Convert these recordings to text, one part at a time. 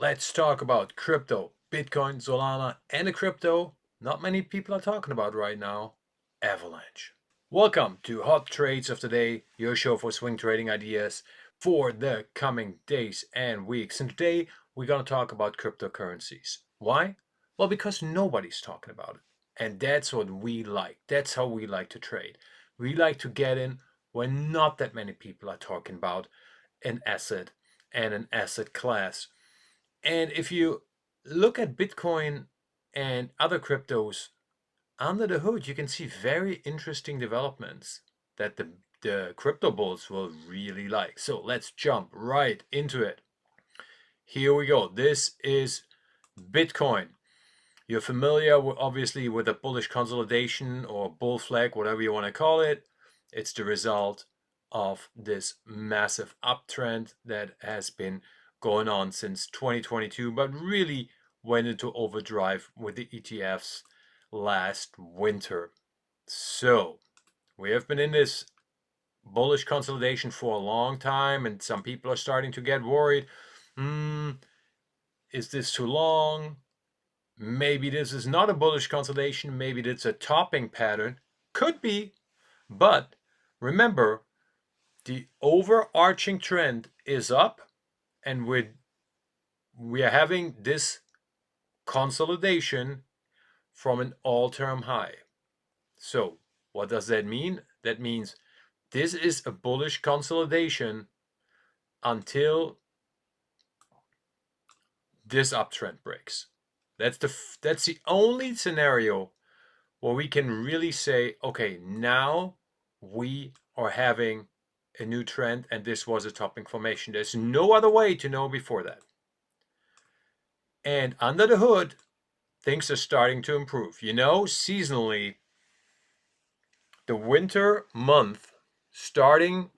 Let's talk about crypto, Bitcoin, Solana, and a crypto not many people are talking about right now, Avalanche. Welcome to Hot Trades of the Day, your show for swing trading ideas for the coming days and weeks. And today we're going to talk about cryptocurrencies. Why? Well, because nobody's talking about it. And that's what we like. That's how we like to trade. We like to get in when not that many people are talking about an asset and an asset class. And if you look at Bitcoin and other cryptos under the hood, you can see very interesting developments that the crypto bulls will really like. So let's jump right into it. Here we go. This is Bitcoin. You're familiar, obviously, with a bullish consolidation or bull flag, whatever you want to call it. It's the result of this massive uptrend that has been going on since 2022, but really went into overdrive with the ETFs last winter. So we have been in this bullish consolidation for a long time, and some people are starting to get worried. Is this too long? Maybe this is not a bullish consolidation. Maybe it's a topping pattern. Could be. But remember, the overarching trend is up, and we are having this consolidation from an all-time high. So what does that mean? That means this is a bullish consolidation until this uptrend breaks. That's the only scenario where we can really say, okay, now we are having a new trend and this was a topping formation. There's no other way to know before that. And under the hood, things are starting to improve. You know, seasonally, the winter month starting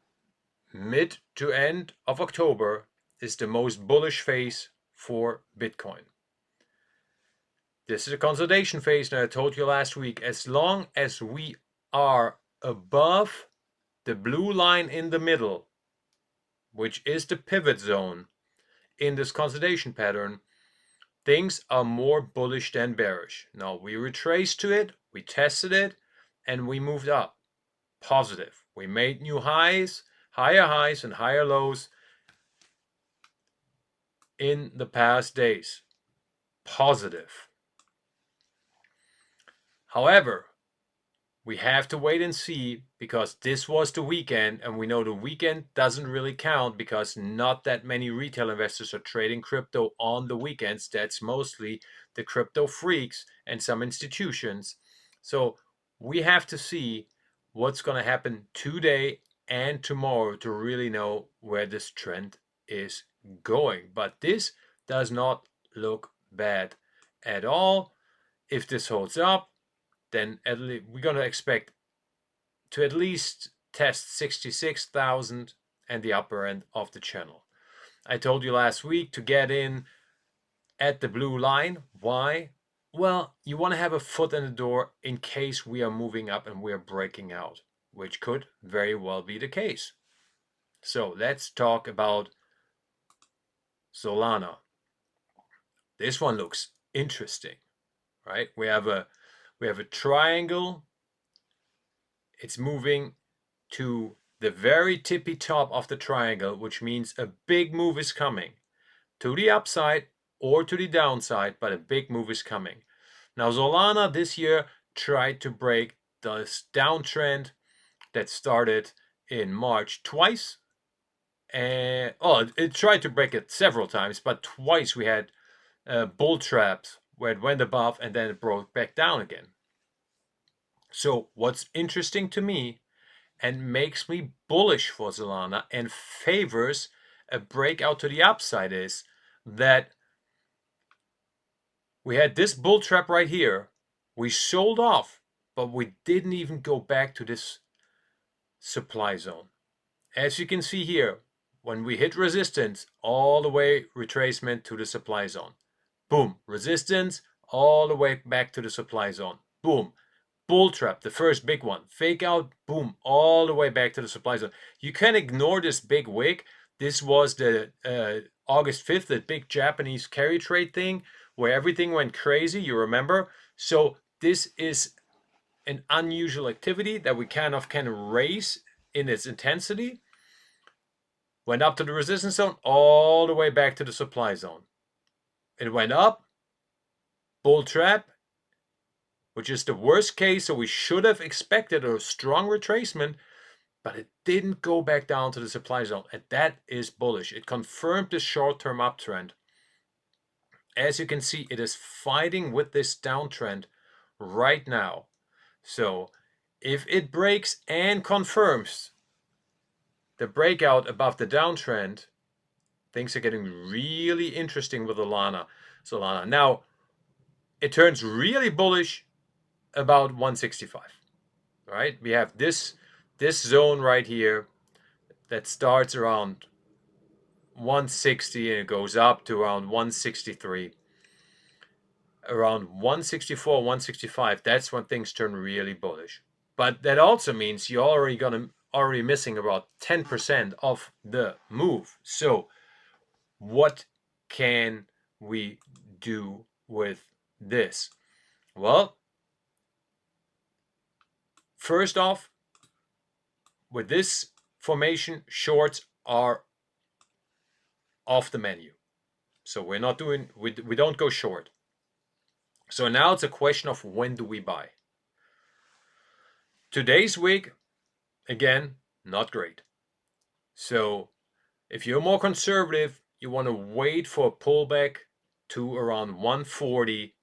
mid to end of October is the most bullish phase for Bitcoin. This is a consolidation phase, and I told you last week, as long as we are above the blue line in the middle, which is the pivot zone in this consolidation pattern, things are more bullish than bearish. Now we retraced to it, we tested it, and we moved up. Positive. We made new highs, higher highs and higher lows in the past days. Positive. However, we have to wait and see because this was the weekend, and we know the weekend doesn't really count because not that many retail investors are trading crypto on the weekends. That's mostly the crypto freaks and some institutions. So we have to see what's going to happen today and tomorrow to really know where this trend is going. But this does not look bad at all. If this holds up, then we're going to expect to at least test 66,000 and the upper end of the channel. I told you last week to get in at the blue line. Why? Well, you want to have a foot in the door in case we are moving up and we are breaking out, which could very well be the case. So let's talk about Solana. This one looks interesting, right? We have a triangle. It's moving to the very tippy top of the triangle, which means a big move is coming to the upside or to the downside, but a big move is coming. Now, Solana this year tried to break this downtrend that started in March twice. And it tried to break it several times, but twice we had bull traps where it went above and then it broke back down again. So what's interesting to me and makes me bullish for Solana and favors a breakout to the upside is that we had this bull trap right here. We sold off, but we didn't even go back to this supply zone. As you can see here, when we hit resistance, all the way retracement to the supply zone. Boom, resistance, all the way back to the supply zone. Boom, bull trap, the first big one. Fake out, boom, all the way back to the supply zone. You can ignore this big wick. This was the August 5th, that big Japanese carry trade thing where everything went crazy, you remember? So this is an unusual activity that we kind of can raise in its intensity. Went up to the resistance zone, all the way back to the supply zone. It went up, bull trap, which is the worst case, so we should have expected a strong retracement, but it didn't go back down to the supply zone, and that is bullish. It confirmed the short-term uptrend. As you can see, it is fighting with this downtrend right now. So if it breaks and confirms the breakout above the downtrend, things are getting really interesting with Solana. Now, it turns really bullish about 165, right? We have this zone right here that starts around 160 and it goes up to around 163. Around 164, 165, that's when things turn really bullish. But that also means you're already missing about 10% of the move. So what can we do with this? Well, first off, with this formation, shorts are off the menu. So we don't go short. So now it's a question of when do we buy? Today's week, again, not great. So if you're more conservative, you want to wait for a pullback to around 140.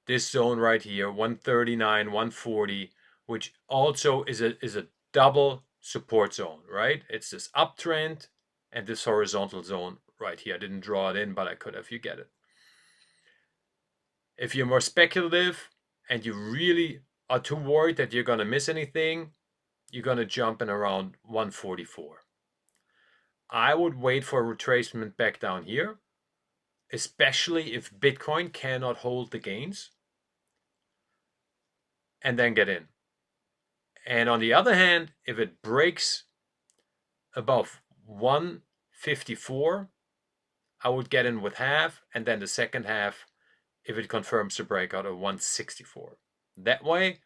This zone right here, 139, 140, which also is a double support zone, right? It's this uptrend and this horizontal zone right here. I didn't draw it in, but I could have. You get it. If you're more speculative and you really are too worried that you're going to miss anything, you're going to jump in around 144. I would wait for a retracement back down here, especially if Bitcoin cannot hold the gains, and then get in. And on the other hand, if it breaks above 154, I would get in with half, and then the second half if it confirms the breakout of 164. That way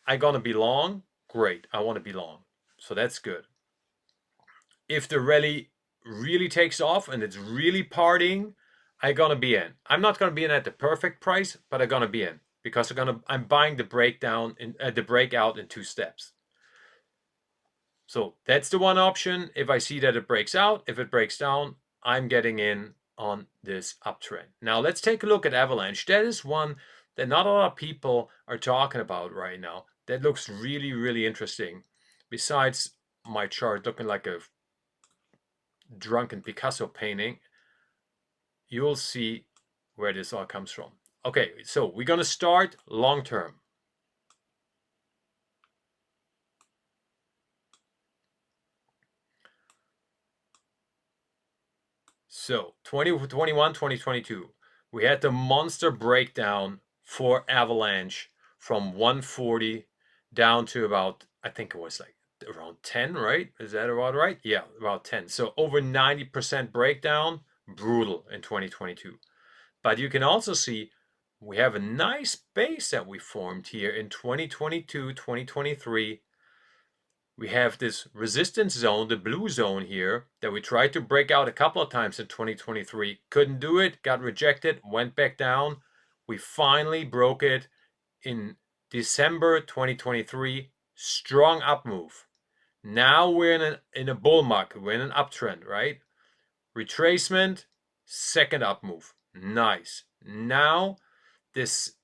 I'm gonna be long. Great, I want to be long, so that's good. If the rally really takes off and it's really partying, I'm gonna be in. I'm not gonna be in at the perfect price, but I'm gonna be in because I'm buying the breakdown in the breakout in 2 steps. So that's the one option. If I see that it breaks out, if it breaks down, I'm getting in on this uptrend. Now let's take a look at Avalanche. That is one that not a lot of people are talking about right now. That looks really, really interesting. Besides my chart looking like a drunken Picasso painting, you'll see where this all comes from. Okay, so we're gonna start long term. So 2021, 2022, we had the monster breakdown for Avalanche from 140 down to about, I think it was like around 10, right? Is that about right? Yeah, about 10. So over 90% breakdown, brutal in 2022. But you can also see we have a nice base that we formed here in 2022, 2023. We have this resistance zone, the blue zone here, that we tried to break out a couple of times in 2023. Couldn't do it, got rejected, went back down. We finally broke it in December 2023. Strong up move. Now we're in a bull market. We're in an uptrend, right? Retracement, second up move. Nice. Now, this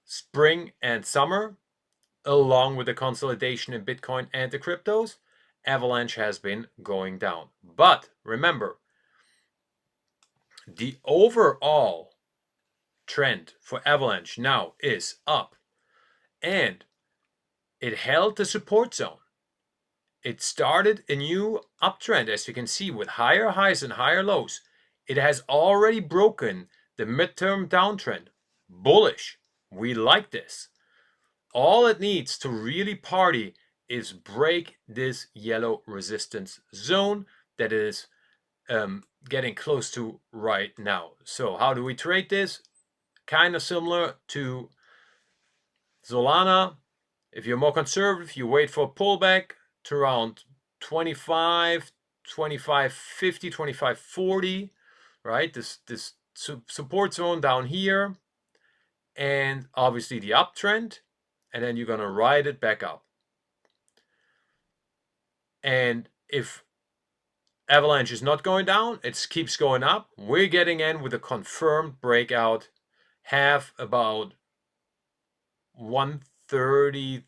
spring and summer, along with the consolidation in Bitcoin and the cryptos, Avalanche has been going down. But remember, the overall trend for Avalanche now is up, and it held the support zone. It started a new uptrend, as you can see, with higher highs and higher lows. It has already broken the midterm downtrend. Bullish. We like this. All it needs to really party is break this yellow resistance zone that it is getting close to right now. So how do we trade this? Kind of similar to Solana. If you're more conservative, you wait for a pullback to around 25, 25.50, 25.40, right? This support zone down here, and obviously the uptrend, and then you're gonna ride it back up. And if Avalanche is not going down, it keeps going up. We're getting in with a confirmed breakout, half about 130,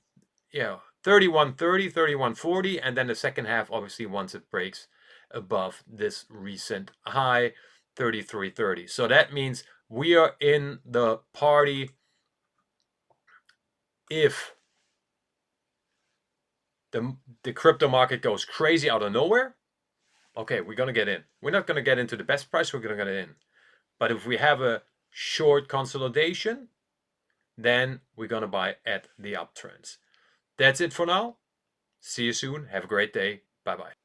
31.30, 31.40, and then the second half, obviously, once it breaks above this recent high, 33.30. So that means we are in the party if the crypto market goes crazy out of nowhere. Okay, we're going to get in. We're not going to get into the best price, we're going to get in. But if we have a short consolidation, then we're going to buy at the uptrends. That's it for now. See you soon. Have a great day. Bye-bye.